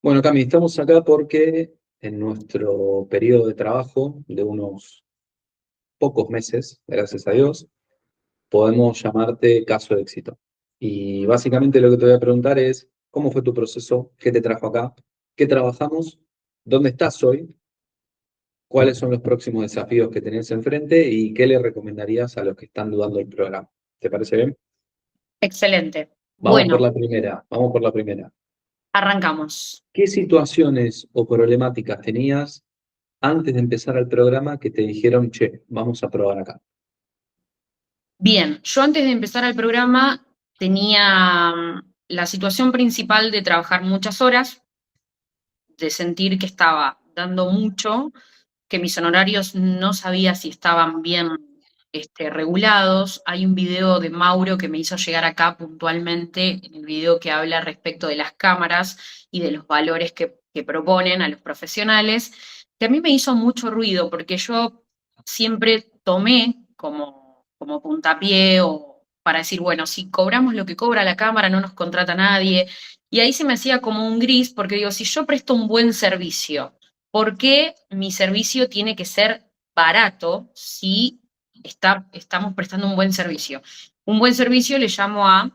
Bueno, Cami, estamos acá porque en nuestro periodo de trabajo de unos pocos meses, gracias a Dios, podemos llamarte caso de éxito. Y básicamente lo que te voy a preguntar es, ¿cómo fue tu proceso? ¿Qué te trajo acá? ¿Qué trabajamos? ¿Dónde estás hoy? ¿Cuáles son los próximos desafíos que tenés enfrente? ¿Y qué le recomendarías a los que están dudando del programa? ¿Te parece bien? Excelente. Vamos por Bueno, la primera, vamos por la primera. arrancamos. ¿Qué situaciones o problemáticas tenías antes de empezar el programa que te dijeron, che, vamos a probar acá? Bien, yo antes de empezar el programa tenía la situación principal de trabajar muchas horas, de sentir que estaba dando mucho, que mis honorarios no sabía si estaban bien regulados. Hay un video de Mauro que me hizo llegar acá puntualmente, en el video que habla respecto de las cámaras y de los valores que proponen a los profesionales, que a mí me hizo mucho ruido porque yo siempre tomé como puntapié o para decir, bueno, si cobramos lo que cobra la cámara, no nos contrata nadie. Y ahí se me hacía como un gris, porque digo, si yo presto un buen servicio, ¿por qué mi servicio tiene que ser barato si estamos prestando un buen servicio? Un buen servicio le llamo a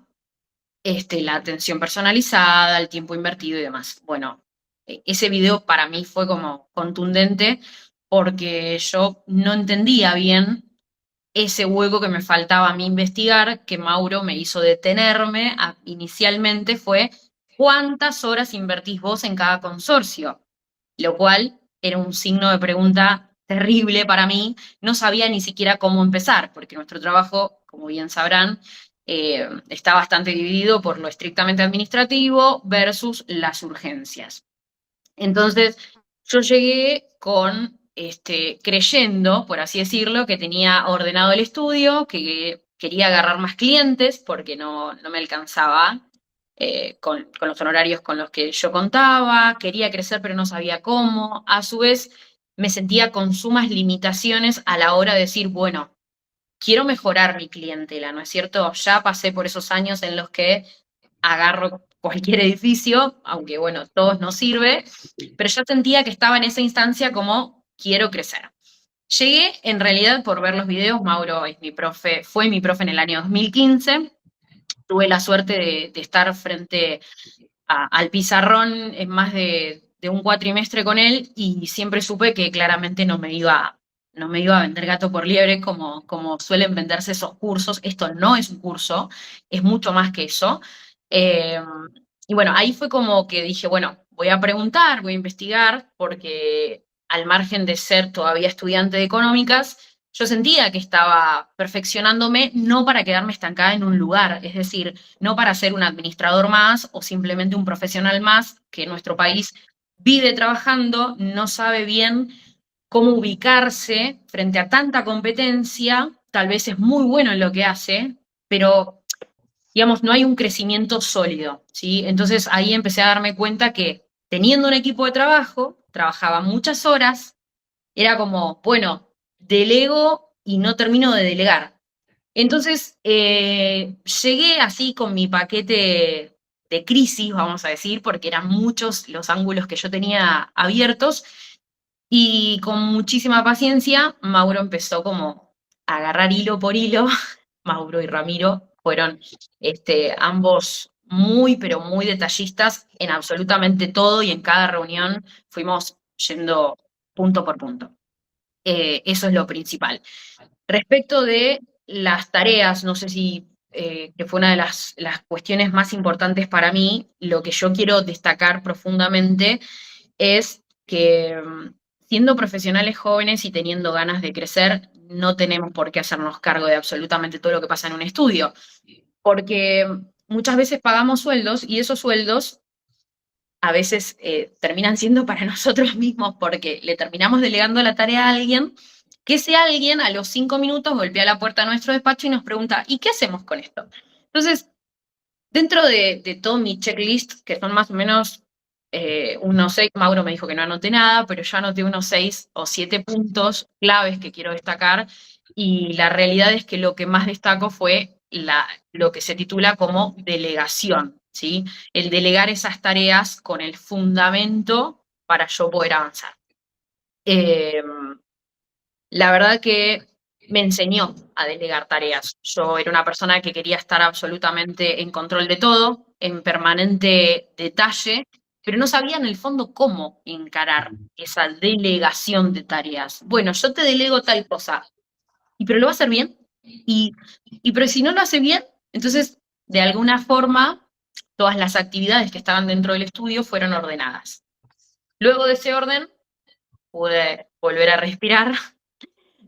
la atención personalizada, el tiempo invertido y demás. Bueno, ese video para mí fue como contundente porque yo no entendía bien ese hueco que me faltaba a mí investigar, que Mauro me hizo detenerme inicialmente, fue cuántas horas invertís vos en cada consorcio, lo cual era un signo de pregunta terrible para mí. No sabía ni siquiera cómo empezar, porque nuestro trabajo, como bien sabrán, está bastante dividido por lo estrictamente administrativo versus las urgencias. Entonces, yo llegué con, creyendo, por así decirlo, que tenía ordenado el estudio, que quería agarrar más clientes porque no me alcanzaba con los honorarios con los que yo contaba, quería crecer pero no sabía cómo. A su vez, me sentía con sumas limitaciones a la hora de decir, bueno, quiero mejorar mi clientela, ¿no es cierto? Ya pasé por esos años en los que agarro cualquier edificio, aunque bueno, todos no sirve, pero yo sentía que estaba en esa instancia como quiero crecer. Llegué en realidad por ver los videos, Mauro es mi profe, fue mi profe en el año 2015, tuve la suerte de estar frente al pizarrón en más de un cuatrimestre con él y siempre supe que claramente no me iba a vender gato por liebre como suelen venderse esos cursos. Esto no es un curso, es mucho más que eso. Eh, y bueno, ahí fue como que dije, bueno, voy a preguntar, voy a investigar, porque al margen de ser todavía estudiante de económicas, yo sentía que estaba perfeccionándome no para quedarme estancada en un lugar, es decir, no para ser un administrador más o simplemente un profesional más que en nuestro país vive trabajando, no sabe bien cómo ubicarse frente a tanta competencia, tal vez es muy bueno en lo que hace, pero digamos, no hay un crecimiento sólido, ¿sí? Entonces ahí empecé a darme cuenta que teniendo un equipo de trabajo, trabajaba muchas horas, era como, bueno, delego y no termino de delegar. Entonces, llegué así con mi paquete de crisis, vamos a decir, porque eran muchos los ángulos que yo tenía abiertos y con muchísima paciencia, Mauro empezó como a agarrar hilo por hilo. Mauro y Ramiro fueron ambos muy, pero muy detallistas en absolutamente todo y en cada reunión fuimos yendo punto por punto. Eso es lo principal. Respecto de las tareas, no sé si, que fue una de las cuestiones más importantes para mí, lo que yo quiero destacar profundamente es que siendo profesionales jóvenes y teniendo ganas de crecer, no tenemos por qué hacernos cargo de absolutamente todo lo que pasa en un estudio, porque muchas veces pagamos sueldos y esos sueldos a veces terminan siendo para nosotros mismos porque le terminamos delegando la tarea a alguien, que ese alguien a los 5 minutos golpea la puerta de nuestro despacho y nos pregunta, ¿y qué hacemos con esto? Entonces, dentro de todo mi checklist, que son más o menos unos 6, Mauro me dijo que no anoté nada, pero yo anoté unos 6 o 7 puntos claves que quiero destacar, y la realidad es que lo que más destaco fue lo que se titula como delegación, ¿sí? El delegar esas tareas con el fundamento para yo poder avanzar. Eh, la verdad que me enseñó a delegar tareas. Yo era una persona que quería estar absolutamente en control de todo, en permanente detalle, pero no sabía en el fondo cómo encarar esa delegación de tareas. Bueno, yo te delego tal cosa, y pero lo va a hacer bien, y pero si no lo hace bien, entonces de alguna forma todas las actividades que estaban dentro del estudio fueron ordenadas. Luego de ese orden pude volver a respirar.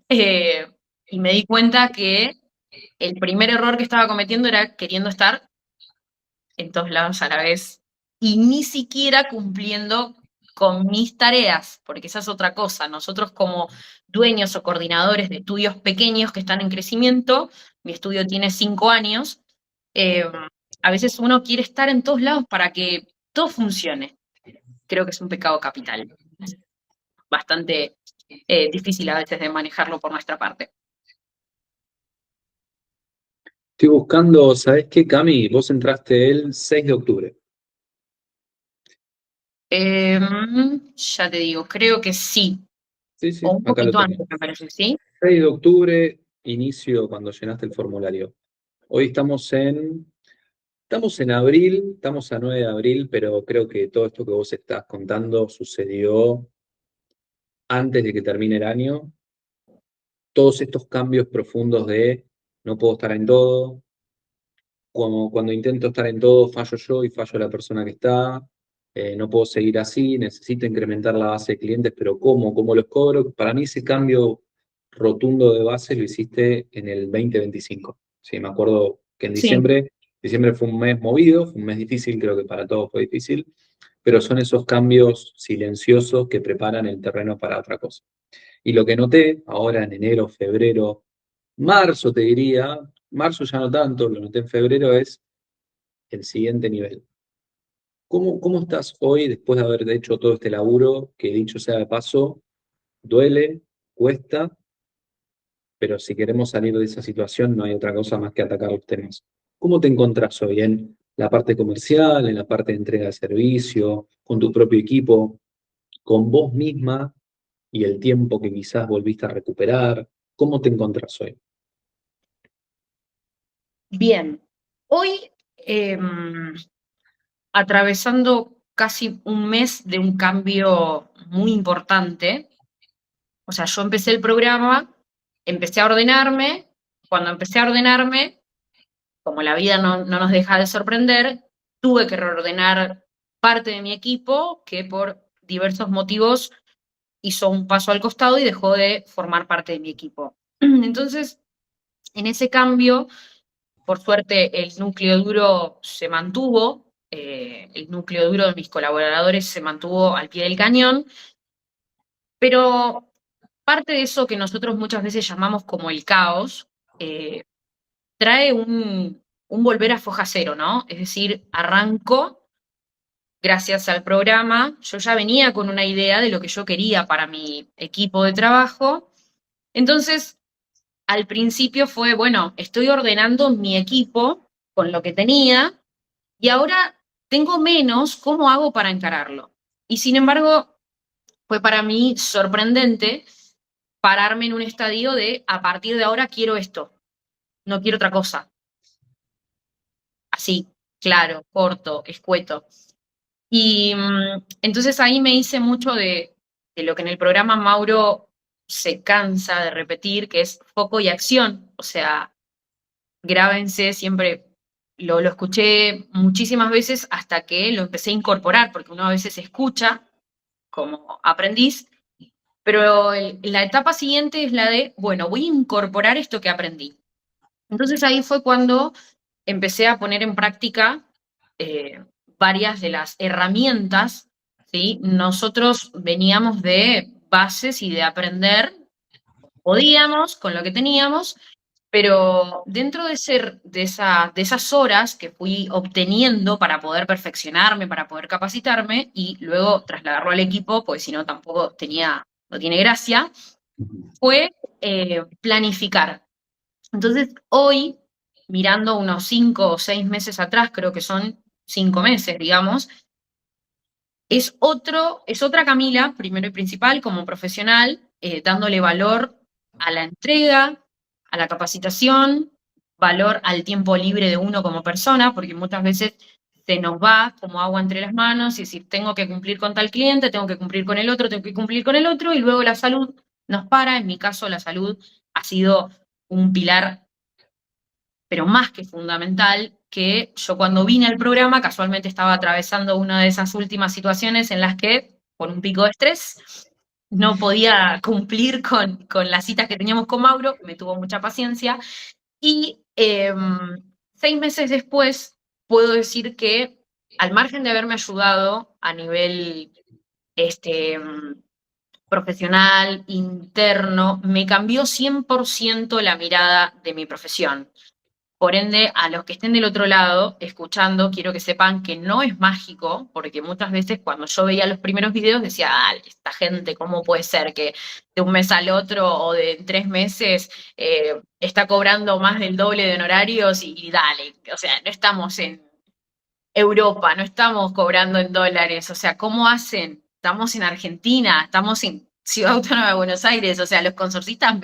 Eh, y me di cuenta que el primer error que estaba cometiendo era queriendo estar en todos lados a la vez y ni siquiera cumpliendo con mis tareas, porque esa es otra cosa. Nosotros como dueños o coordinadores de estudios pequeños que están en crecimiento, mi estudio tiene 5 años, eh, a veces uno quiere estar en todos lados para que todo funcione. Creo que es un pecado capital, bastante difícil a veces de manejarlo por nuestra parte. Estoy buscando, ¿sabés qué, Cami? Vos entraste el 6 de octubre. Ya te digo, creo que sí, Sí, o sí, un acá lo poquito tenés. antes me parece, ¿sí? 6 de octubre, inicio cuando llenaste el formulario. Hoy estamos en abril, estamos a 9 de abril, pero creo que todo esto que vos estás contando sucedió antes de que termine el año. Todos estos cambios profundos de no puedo estar en todo, como cuando intento estar en todo fallo yo y fallo la persona que está, no puedo seguir así, necesito incrementar la base de clientes, pero ¿cómo? ¿Cómo los cobro? Para mí ese cambio rotundo de base lo hiciste en el 2025. Sí, me acuerdo que en Sí, diciembre fue un mes movido, fue un mes difícil, creo que para todos fue difícil, pero son esos cambios silenciosos que preparan el terreno para otra cosa. Y lo que noté ahora en enero, febrero, marzo te diría, marzo ya no tanto, lo noté en febrero, es el siguiente nivel. ¿Cómo estás hoy después de haber hecho todo este laburo que dicho sea de paso, duele, cuesta, pero si queremos salir de esa situación no hay otra cosa más que atacar los temas? ¿Cómo te encontrás hoy en la parte comercial, en la parte de entrega de servicio, con tu propio equipo, con vos misma y el tiempo que quizás volviste a recuperar? ¿Cómo te encontrás hoy? bien. Hoy, atravesando casi un mes de un cambio muy importante, o sea, yo empecé el programa, empecé a ordenarme, cuando empecé a ordenarme, como la vida no nos deja de sorprender, tuve que reordenar parte de mi equipo que por diversos motivos hizo un paso al costado y dejó de formar parte de mi equipo. Entonces, en ese cambio, por suerte, el núcleo duro se mantuvo, el núcleo duro de mis colaboradores se mantuvo al pie del cañón, pero parte de eso que nosotros muchas veces llamamos como el caos, trae un volver a foja cero, ¿no? Es decir, arranco gracias al programa, yo ya venía con una idea de lo que yo quería para mi equipo de trabajo. Entonces, al principio fue, bueno, estoy ordenando mi equipo con lo que tenía y ahora tengo menos, ¿cómo hago para encararlo? Y sin embargo, fue para mí sorprendente pararme en un estadio de, a partir de ahora quiero esto, no quiero otra cosa. Así, claro, corto, escueto. Y entonces ahí me hice mucho de lo que en el programa Mauro se cansa de repetir, que es foco y acción. O sea, grábense siempre, lo escuché muchísimas veces hasta que lo empecé a incorporar, porque uno a veces escucha como aprendiz, pero la etapa siguiente es la de, bueno, voy a incorporar esto que aprendí. Entonces ahí fue cuando empecé a poner en práctica eh, varias de las herramientas, ¿sí? Nosotros veníamos de bases y de aprender, podíamos con lo que teníamos, pero dentro de esas horas que fui obteniendo para poder perfeccionarme, para poder capacitarme y luego trasladarlo al equipo, pues si no tampoco no tiene gracia, fue planificar. Entonces, hoy, mirando unos 5 o 6 meses atrás, creo que son, 5 meses, digamos, es otra Camila, primero y principal, como profesional, dándole valor a la entrega, a la capacitación, valor al tiempo libre de uno como persona, porque muchas veces se nos va como agua entre las manos y decir, tengo que cumplir con tal cliente, tengo que cumplir con el otro, tengo que cumplir con el otro, y luego la salud nos para. En mi caso, la salud ha sido un pilar, pero más que fundamental, que yo cuando vine al programa casualmente estaba atravesando una de esas últimas situaciones en las que, por un pico de estrés, no podía cumplir con las citas que teníamos con Mauro, me tuvo mucha paciencia, y 6 meses después puedo decir que, al margen de haberme ayudado a nivel este, profesional, interno, me cambió 100% la mirada de mi profesión. Por ende, a los que estén del otro lado escuchando, quiero que sepan que no es mágico, porque muchas veces cuando yo veía los primeros videos decía, ah, esta gente, ¿cómo puede ser que de un mes al otro o de 3 meses está cobrando más del doble de honorarios y dale? O sea, no estamos en Europa, no estamos cobrando en dólares, o sea, ¿cómo hacen? Estamos en Argentina, estamos en Ciudad Autónoma de Buenos Aires, o sea, los consorcistas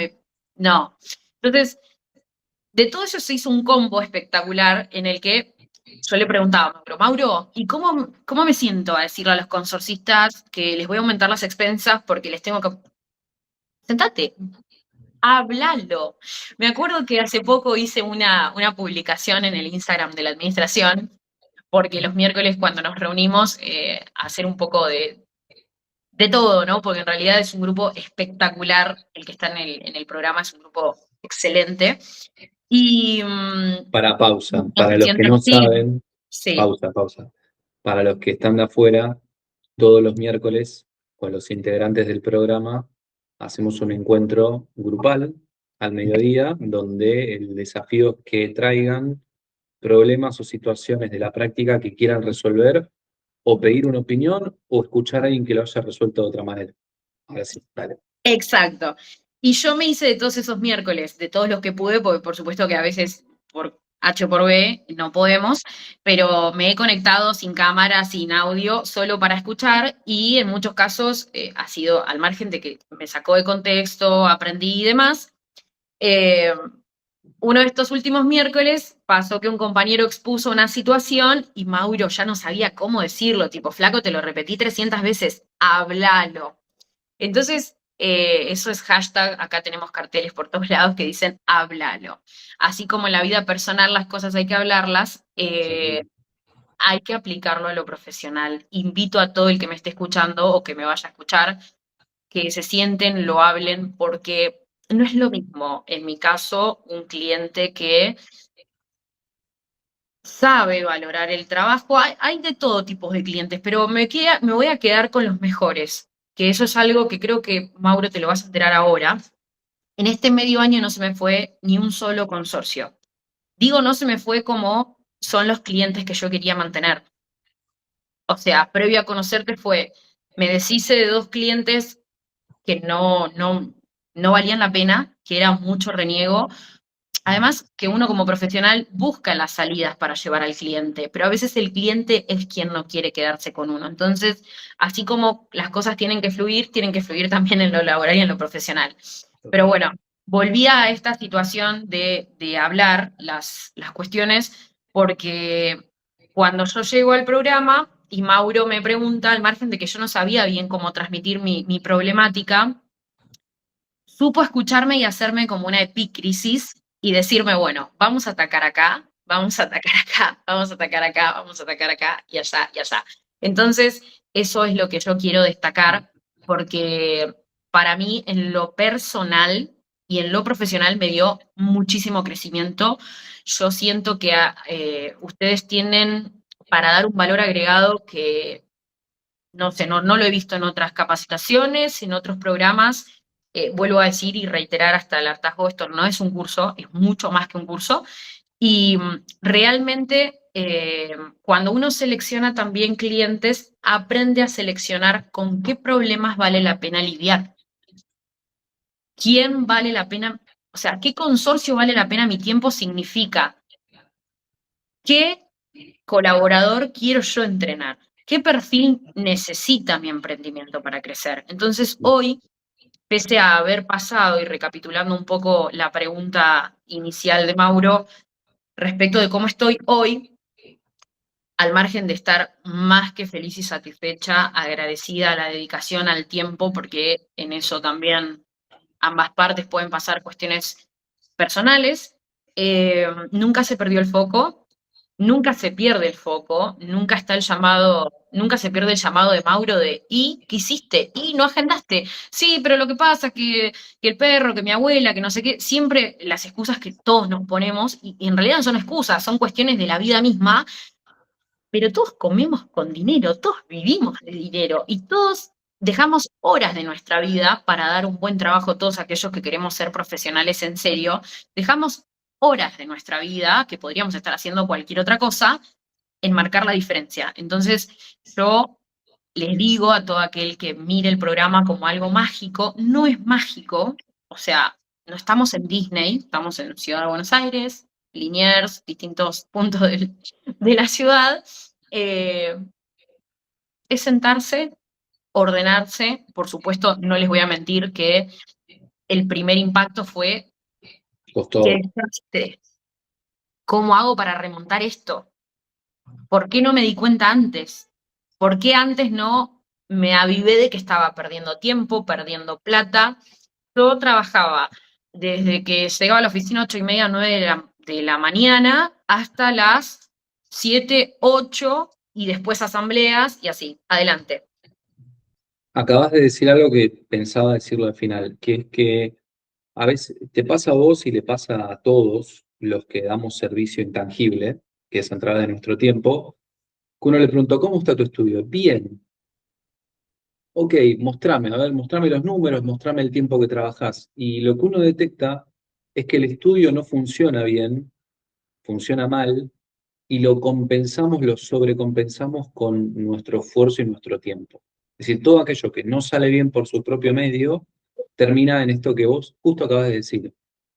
no. Entonces, de todo eso se hizo un combo espectacular en el que yo le preguntaba a Mauro, Mauro, ¿y cómo me siento a decirle a los consorcistas que les voy a aumentar las expensas porque les tengo que... Sentate, háblalo. Me acuerdo que hace poco hice una publicación en el Instagram de la administración, porque los miércoles cuando nos reunimos a hacer un poco de todo, ¿no? Porque en realidad es un grupo espectacular, el que está en el programa es un grupo excelente. Y Para pausa, no para se los que sienten, no sí, saben, sí, pausa. Para los que están de afuera, todos los miércoles con los integrantes del programa hacemos un encuentro grupal al mediodía, donde el desafío es que traigan problemas o situaciones de la práctica que quieran resolver, o pedir una opinión, o escuchar a alguien que lo haya resuelto de otra manera. Ahora sí, dale. exacto. Y yo me hice de todos esos miércoles, de todos los que pude, porque por supuesto que a veces por H o por B no podemos, pero me he conectado sin cámara, sin audio, solo para escuchar, y en muchos casos ha sido al margen de que me sacó de contexto, aprendí y demás. eh, Uno de estos últimos miércoles pasó que un compañero expuso una situación y Mauro ya no sabía cómo decirlo, tipo, flaco, te lo repetí 300 veces, háblalo. Entonces, eso es hashtag, acá tenemos carteles por todos lados que dicen háblalo. Así como en la vida personal las cosas hay que hablarlas, Sí. hay que aplicarlo a lo profesional. Invito a todo el que me esté escuchando o que me vaya a escuchar que se sienten, lo hablen, porque no es lo mismo, en mi caso, un cliente que sabe valorar el trabajo. Hay de todo tipo de clientes, pero me voy a quedar con los mejores, que eso es algo que creo que, Mauro, te lo vas a enterar ahora. En este medio año no se me fue ni un solo consorcio. Digo, no se me fue como son los clientes que yo quería mantener. O sea, previo a conocerte me deshice de 2 clientes que no valían la pena, que era mucho reniego. Además, que uno como profesional busca las salidas para llevar al cliente, pero a veces el cliente es quien no quiere quedarse con uno. Entonces, así como las cosas tienen que fluir también en lo laboral y en lo profesional. Pero bueno, volví a esta situación de hablar las cuestiones, porque cuando yo llego al programa y Mauro me pregunta, al margen de que yo no sabía bien cómo transmitir mi problemática, supo escucharme y hacerme como una epícrisis y decirme, bueno, vamos a atacar acá, vamos a atacar acá, vamos a atacar acá, vamos a atacar acá y allá y allá. Entonces, eso es lo que yo quiero destacar, porque para mí en lo personal y en lo profesional me dio muchísimo crecimiento. Yo siento que ustedes tienen para dar un valor agregado que no sé, no lo he visto en otras capacitaciones, en otros programas. Vuelvo a decir y reiterar hasta el hartazgo, esto no es un curso, es mucho más que un curso. Y realmente cuando uno selecciona también clientes, aprende a seleccionar con qué problemas vale la pena lidiar, quién vale la pena, o sea, qué consorcio vale la pena mi tiempo significa, qué colaborador quiero yo entrenar? ¿Qué perfil necesita mi emprendimiento para crecer? Entonces, hoy, pese a haber pasado y recapitulando un poco la pregunta inicial de Mauro respecto de cómo estoy hoy, al margen de estar más que feliz y satisfecha, agradecida a la dedicación, al tiempo, porque en eso también ambas partes pueden pasar cuestiones personales, nunca se perdió el foco, nunca se pierde el foco, nunca está el llamado, nunca se pierde el llamado de Mauro de ¿y qué hiciste? ¿Y no agendaste? Sí, pero lo que pasa es que el perro, que mi abuela, que no sé qué, siempre las excusas que todos nos ponemos, y en realidad no son excusas, son cuestiones de la vida misma, pero todos comemos con dinero, todos vivimos de dinero y todos dejamos horas de nuestra vida para dar un buen trabajo, todos aquellos que queremos ser profesionales en serio, dejamos horas de nuestra vida, que podríamos estar haciendo cualquier otra cosa, en marcar la diferencia. Entonces, yo les digo a todo aquel que mire el programa como algo mágico, no es mágico, o sea, no estamos en Disney, estamos en Ciudad de Buenos Aires, Liniers, distintos puntos de la ciudad, eh, es sentarse, ordenarse, por supuesto, no les voy a mentir que el primer impacto fue, qué Costó. desastre, ¿cómo hago para remontar esto? ¿Por qué no me di cuenta antes? ¿Por qué antes no me avivé de que estaba perdiendo tiempo, perdiendo plata? Yo trabajaba desde que llegaba a la oficina 8:30, 9 de la mañana, hasta las 7, 8, y después asambleas y así, adelante. Acabas de decir algo que pensaba decirlo al final, que es que a veces te pasa a vos y le pasa a todos los que damos servicio intangible, que es entrar de nuestro tiempo, que uno le preguntó, ¿cómo está tu estudio? Bien. Ok, mostrame, a ver, mostrame los números, mostrame el tiempo que trabajás. Y lo que uno detecta es que el estudio no funciona bien, funciona mal, y lo compensamos, lo sobrecompensamos con nuestro esfuerzo y nuestro tiempo. Es decir, todo aquello que no sale bien por su propio medio, termina en esto que vos justo acabas de decir.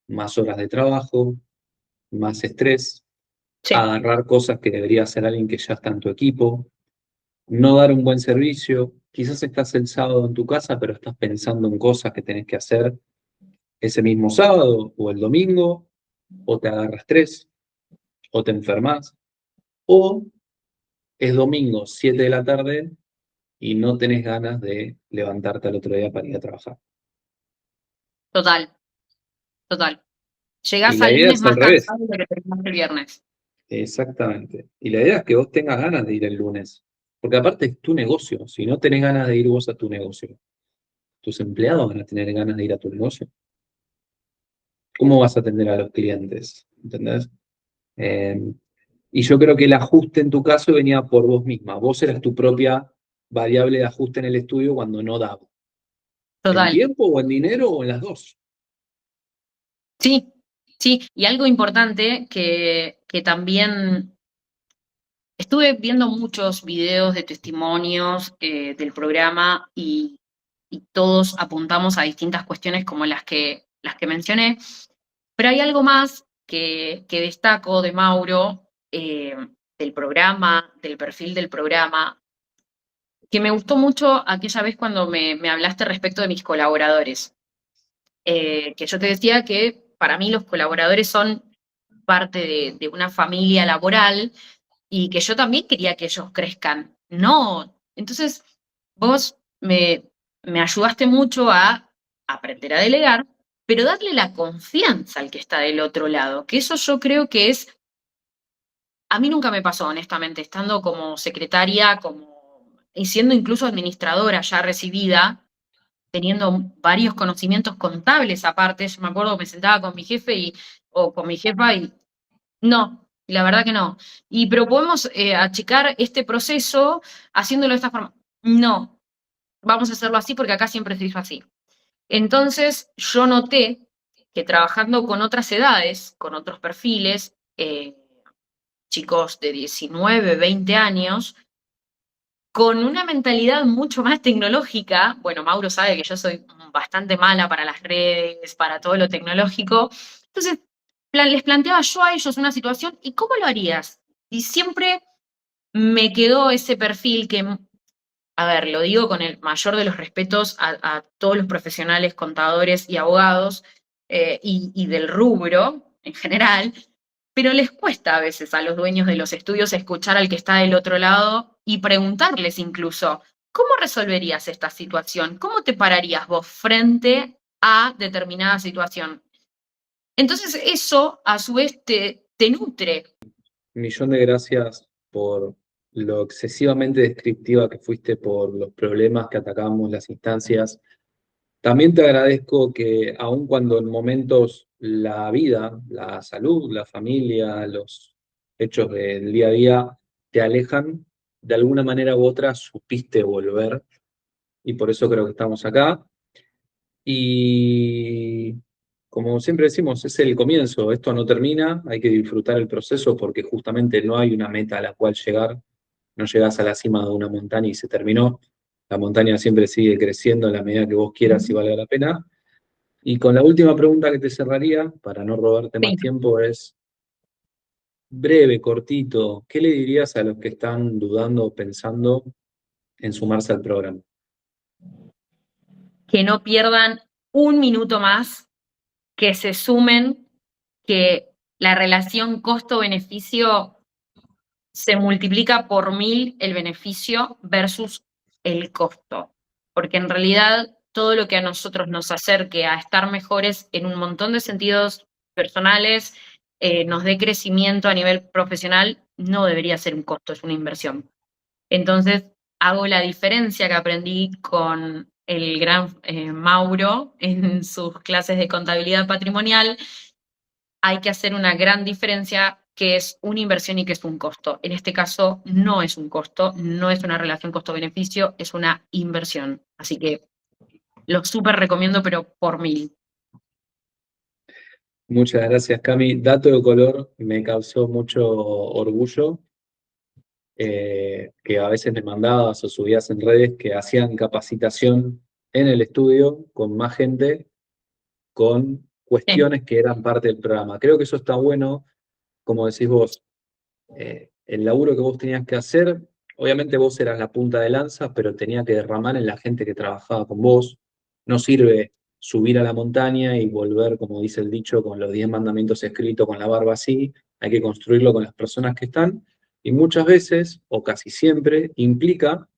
Más horas de trabajo, más estrés, Sí, agarrar cosas que debería hacer alguien que ya está en tu equipo, no dar un buen servicio. Quizás estás el sábado en tu casa, pero estás pensando en cosas que tenés que hacer ese mismo sábado o el domingo, o te agarras estrés, o te enfermas, o es domingo, 7 de la tarde, y no tenés ganas de levantarte al otro día para ir a trabajar. total, total. Y Llegás la al idea lunes es al más revés, cansado de lo que terminaste el viernes. exactamente. Y la idea es que vos tengas ganas de ir el lunes, porque aparte es tu negocio. Si no tenés ganas de ir vos a tu negocio, tus empleados van a tener ganas de ir a tu negocio. ¿Cómo vas a atender a los clientes? ¿Entendés? Eh, y yo creo que el ajuste en tu caso venía por vos misma. Vos eras tu propia variable de ajuste en el estudio cuando no daba. ¿En Total. tiempo o en dinero o en las dos? Sí, sí. Y algo importante que también estuve viendo muchos videos de testimonios del programa y todos apuntamos a distintas cuestiones como las que mencioné, pero hay algo más que destaco de Mauro, del programa, del perfil del programa, que me gustó mucho aquella vez cuando me hablaste respecto de mis colaboradores, que yo te decía que para mí los colaboradores son parte de una familia laboral y que yo también quería que ellos crezcan. No, entonces vos me ayudaste mucho a aprender a delegar, pero darle la confianza al que está del otro lado, que eso yo creo que es, a mí nunca me pasó, honestamente, estando como secretaria, y siendo incluso administradora ya recibida, teniendo varios conocimientos contables aparte. Yo me acuerdo que me sentaba con mi jefe o con mi jefa y no, la verdad que no. Pero podemos achicar este proceso haciéndolo de esta forma. No, vamos a hacerlo así porque acá siempre se hizo así. Entonces yo noté que trabajando con otras edades, con otros perfiles, chicos de 19, 20 años, con una mentalidad mucho más tecnológica. Bueno, Mauro sabe que yo soy bastante mala para las redes, para todo lo tecnológico. Entonces, les planteaba yo a ellos una situación, ¿y cómo lo harías? Y siempre me quedó ese perfil que, a ver, lo digo con el mayor de los respetos a todos los profesionales, contadores y abogados, y del rubro en general, pero les cuesta a veces a los dueños de los estudios escuchar al que está del otro lado y preguntarles incluso, ¿cómo resolverías esta situación? ¿Cómo te pararías vos frente a determinada situación? Entonces eso a su vez te nutre. Millón de gracias por lo excesivamente descriptiva que fuiste por los problemas que atacamos, las instancias. También te agradezco que aun cuando en momentos la vida, la salud, la familia, los hechos del día a día te alejan, de alguna manera u otra supiste volver y por eso creo que estamos acá. Y como siempre decimos, es el comienzo, esto no termina, hay que disfrutar el proceso porque justamente no hay una meta a la cual llegar, no llegas a la cima de una montaña y se terminó. La montaña siempre sigue creciendo en la medida que vos quieras y valga la pena. Y con la última pregunta que te cerraría, para no robarte más Sí. tiempo, es breve, cortito, ¿qué le dirías a los que están dudando o pensando en sumarse al programa? Que no pierdan un minuto más, que se sumen, que la relación costo-beneficio se multiplica por 1000 el beneficio versus el costo, porque en realidad todo lo que a nosotros nos acerque a estar mejores en un montón de sentidos personales, nos dé crecimiento a nivel profesional, no debería ser un costo, es una inversión. Entonces, hago la diferencia que aprendí con el gran Mauro en sus clases de contabilidad patrimonial. Hay que hacer una gran diferencia que es una inversión y que es un costo. En este caso, no es un costo, no es una relación costo-beneficio, es una inversión. Así que lo súper recomiendo, pero por 1000. Muchas gracias, Cami. Dato de color, me causó mucho orgullo que a veces me mandabas o subías en redes que hacían capacitación en el estudio con más gente con Sí, cuestiones que eran parte del programa. Creo que eso está bueno, como decís vos, el laburo que vos tenías que hacer, obviamente vos eras la punta de lanza, pero tenía que derramar en la gente que trabajaba con vos. No sirve subir a la montaña y volver, como dice el dicho, con los 10 mandamientos escritos, con la barba así, hay que construirlo con las personas que están, y muchas veces, o casi siempre, implica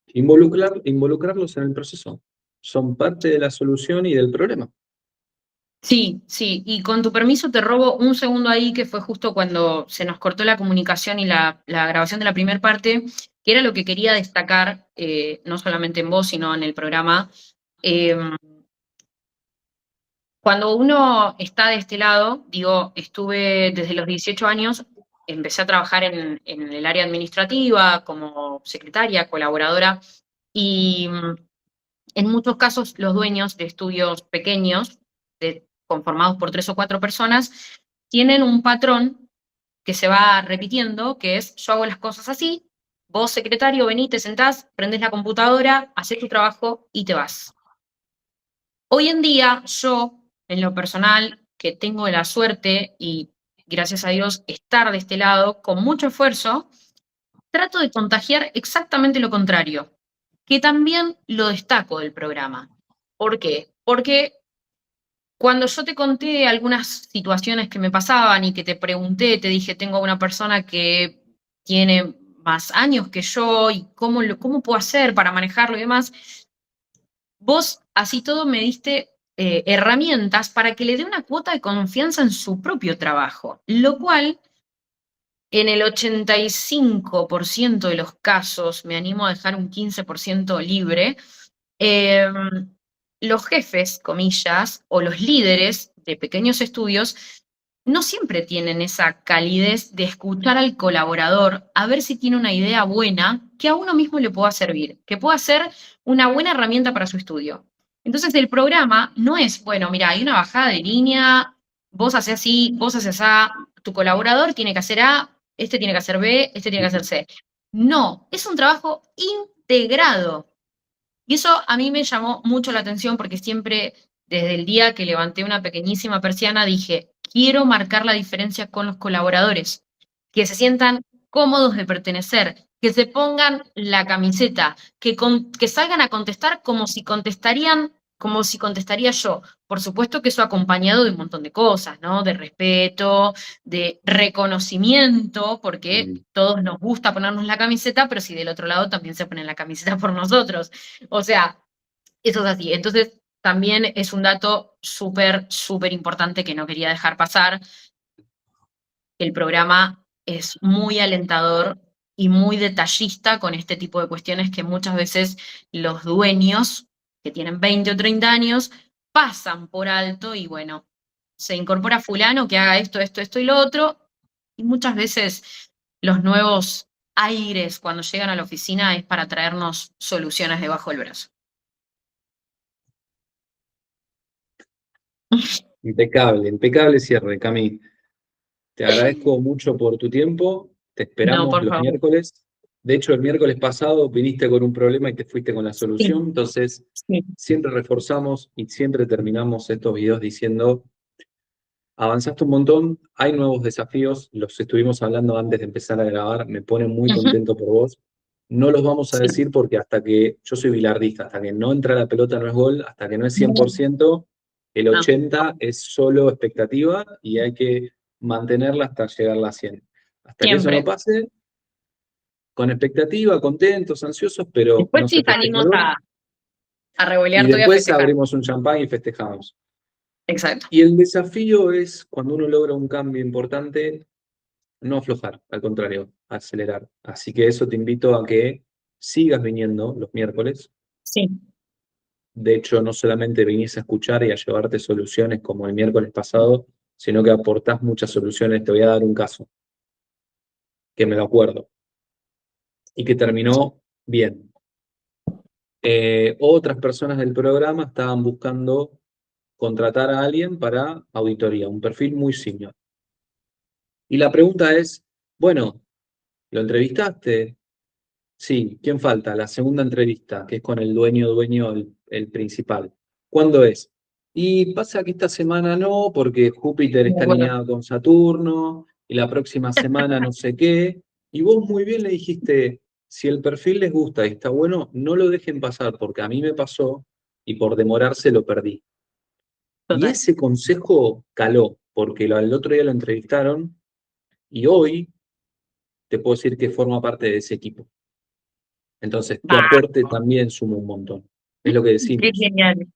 involucrarlos en el proceso. Son parte de la solución y del problema. sí, sí. Y con tu permiso te robo un segundo ahí, que fue justo cuando se nos cortó la comunicación y la grabación de la primera parte, que era lo que quería destacar, no solamente en vos, sino en el programa. Eh, Cuando uno está de este lado, digo, estuve desde los 18 años, empecé a trabajar en el área administrativa como secretaria, colaboradora, y en muchos casos los dueños de estudios pequeños, conformados por 3 o 4 personas, tienen un patrón que se va repitiendo, que es yo hago las cosas así, vos secretario venís, te sentás, prendés la computadora, haces tu trabajo y te vas. Hoy en día, yo, en lo personal, que tengo la suerte y gracias a Dios estar de este lado con mucho esfuerzo, trato de contagiar exactamente lo contrario, que también lo destaco del programa. ¿Por qué? Porque cuando yo te conté algunas situaciones que me pasaban y que te pregunté, te dije, tengo una persona que tiene más años que yo y cómo puedo hacer para manejarlo y demás, vos así todo me diste herramientas para que le dé una cuota de confianza en su propio trabajo, lo cual en el 85% de los casos, me animo a dejar un 15% libre, eh, los jefes, comillas, o los líderes de pequeños estudios no siempre tienen esa calidez de escuchar al colaborador a ver si tiene una idea buena que a uno mismo le pueda servir, que pueda ser una buena herramienta para su estudio. Entonces el programa no es, bueno, mira, hay una bajada de línea, vos haces así, vos haces A, tu colaborador tiene que hacer A, este tiene que hacer B, este tiene que hacer C. No, es un trabajo integrado. Y eso a mí me llamó mucho la atención porque siempre, desde el día que levanté una pequeñísima persiana, dije, quiero marcar la diferencia con los colaboradores, que se sientan cómodos de pertenecer, que se pongan la camiseta, que salgan a contestar como si contestaría yo. Por supuesto que eso acompañado de un montón de cosas, ¿no? De respeto, de reconocimiento, porque Mm. todos nos gusta ponernos la camiseta, pero si del otro lado también se ponen la camiseta por nosotros. O sea, eso es así. Entonces, también es un dato súper, súper importante que no quería dejar pasar. El programa es muy alentador y muy detallista con este tipo de cuestiones que muchas veces los dueños, que tienen 20 o 30 años, pasan por alto y bueno, se incorpora fulano que haga esto, esto, esto y lo otro, y muchas veces los nuevos aires cuando llegan a la oficina es para traernos soluciones debajo del brazo. Impecable, impecable cierre, Cami. Te agradezco mucho por tu tiempo. Te No, esperamos por los favor. miércoles. De hecho, el miércoles pasado viniste con un problema y te fuiste con la Sí, solución. Entonces, sí. siempre reforzamos y siempre terminamos estos videos diciendo, avanzaste un montón, hay nuevos desafíos, los estuvimos hablando antes de empezar a grabar, me pone muy Ujú, contento por vos. No los vamos a sí. decir porque hasta que, yo soy bilardista, hasta que no entra la pelota no es gol, hasta que no es 100%, el Ah, 80% es solo expectativa y hay que mantenerla hasta llegar a la 100. Hasta que eso no siempre. pase, con expectativa, contentos, ansiosos, pero Después no sí se salimos festejaron. a Y revolear todo y a después festejar. abrimos un champán y festejamos. Exacto. Y el desafío es cuando uno logra un cambio importante, no aflojar, al contrario, acelerar. Así que eso te invito a que sigas viniendo los miércoles. Sí. De hecho, no solamente vinís a escuchar y a llevarte soluciones como el miércoles pasado, sino que aportás muchas soluciones. Te voy a dar un caso, que me lo acuerdo, y que terminó bien. Otras personas del programa estaban buscando contratar a alguien para auditoría, un perfil muy senior. Y la pregunta es, bueno, ¿lo entrevistaste? Sí, ¿quién falta? La segunda entrevista, que es con el dueño, el principal. ¿Cuándo es? Y pasa que esta semana no, porque Júpiter Me está acuerdo. alineado con Saturno, y la próxima semana no sé qué. Y vos muy bien le dijiste, si el perfil les gusta y está bueno, no lo dejen pasar, porque a mí me pasó y por demorarse lo perdí. Y Total. ese consejo caló, porque el otro día lo entrevistaron y hoy te puedo decir que forma parte de ese equipo. Entonces, tu Va, aporte también suma un montón. Es lo que qué decimos. genial.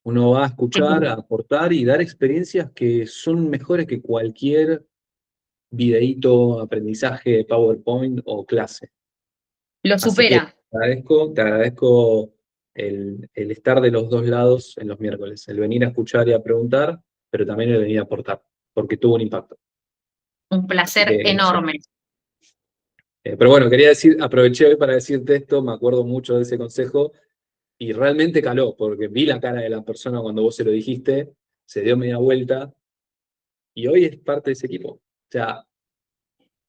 Uno va a Qué escuchar, a genial. aportar y dar experiencias que son mejores que cualquier videíto, aprendizaje de PowerPoint o clase. Lo Así que supera. te agradezco el estar de los dos lados en los miércoles, el venir a escuchar y a preguntar, pero también el venir a aportar, porque tuvo un impacto. Un Así placer que eso. enorme. Pero bueno, quería decir, aproveché hoy para decirte esto, me acuerdo mucho de ese consejo. Y realmente caló, porque vi la cara de la persona cuando vos se lo dijiste, se dio media vuelta y hoy es parte de ese equipo. O sea,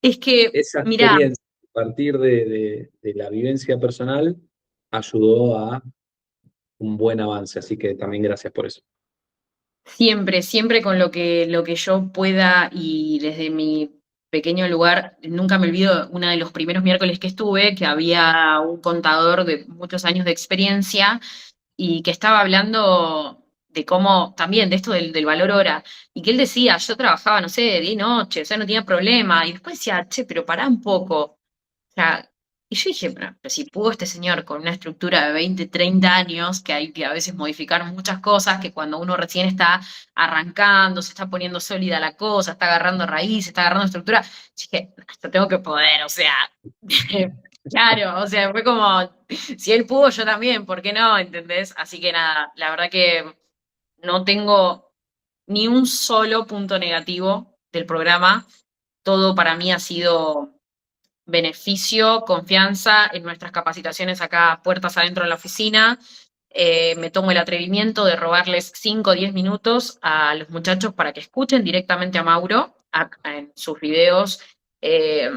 Es que, esa mirá, experiencia a partir de la vivencia personal ayudó a un buen avance, así que también gracias por eso. siempre, siempre con lo que yo pueda y desde mi pequeño lugar, nunca me olvido uno de los primeros miércoles que estuve, que había un contador de muchos años de experiencia y que estaba hablando de cómo, también de esto del valor hora, y que él decía, yo trabajaba, no sé, de día y noche, o sea, no tenía problema, y después decía, che, pero pará un poco. O sea, y yo dije, pero si pudo este señor con una estructura de 20 30 años, que hay que a veces modificar muchas cosas, que cuando uno recién está arrancando, se está poniendo sólida la cosa, está agarrando raíz, está agarrando estructura, dije, esto tengo que poder, o sea, claro, o sea, fue como, si él pudo, yo también, ¿por qué no? ¿Entendés? Así que nada, la verdad que no tengo ni un solo punto negativo del programa. Todo para mí ha sido beneficio, confianza en nuestras capacitaciones acá, puertas adentro de la oficina. Me tomo el atrevimiento de robarles 5 o 10 minutos a los muchachos para que escuchen directamente a Mauro en sus videos. eh,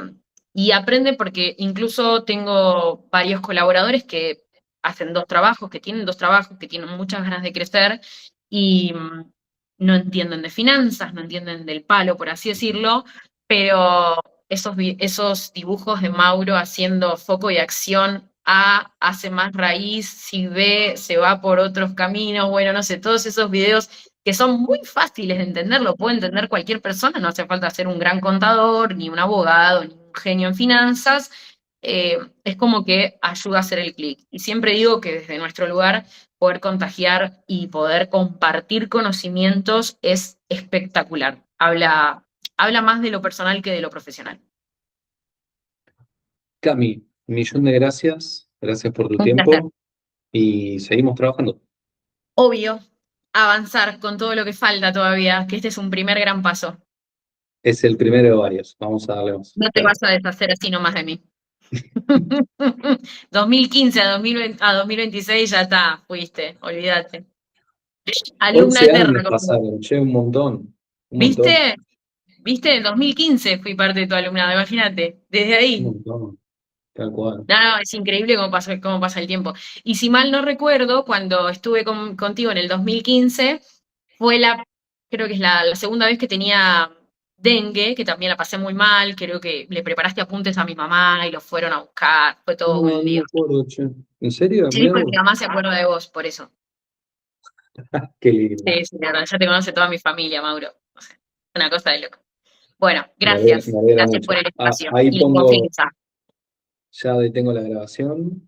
y aprenden porque incluso tengo varios colaboradores que hacen dos trabajos, que tienen dos trabajos, que tienen muchas ganas de crecer y no entienden de finanzas, no entienden del palo, por así decirlo, pero esos dibujos de Mauro haciendo foco y acción, A hace más raíz, si B se va por otros caminos, bueno, no sé, todos esos videos que son muy fáciles de entender, lo puede entender cualquier persona, no hace falta ser un gran contador, ni un abogado, ni un genio en finanzas, es como que ayuda a hacer el clic. Y siempre digo que desde nuestro lugar poder contagiar y poder compartir conocimientos es espectacular. Habla más de lo personal que de lo profesional. Cami, millón de gracias. Gracias por tu Un placer. tiempo y seguimos trabajando. Obvio, avanzar con todo lo que falta todavía, que este es un primer gran paso. Es el primero de varios. Vamos a darle más. No te Dale. vas a deshacer así nomás de mí. 2015 a 2020 a 2026 ya está, fuiste, olvídate. Alumna 11 eterna. años pasaron, che, un montón. Un montón. ¿Viste? ¿Viste? En 2015 fui parte de tu alumnado, imagínate, desde Un ahí. montón. Tal cual. No, no, es increíble cómo pasa el tiempo. Y si mal no recuerdo, cuando estuve contigo en el 2015, fue creo que es la segunda vez que tenía dengue, que también la pasé muy mal, creo que le preparaste apuntes a mi mamá y los fueron a buscar, fue todo No, un no me lío. acuerdo, che. ¿En serio? Sí, Mirá porque mi vos. mamá se acuerda de vos, por eso. Qué lindo. Sí, sí, la verdad, ya te conoce toda mi familia, Mauro. O sea, una cosa de loco. Bueno, Me gracias. alegra Gracias mucho. por el Ah, espacio ahí y la pongo, confianza. ya detengo la grabación.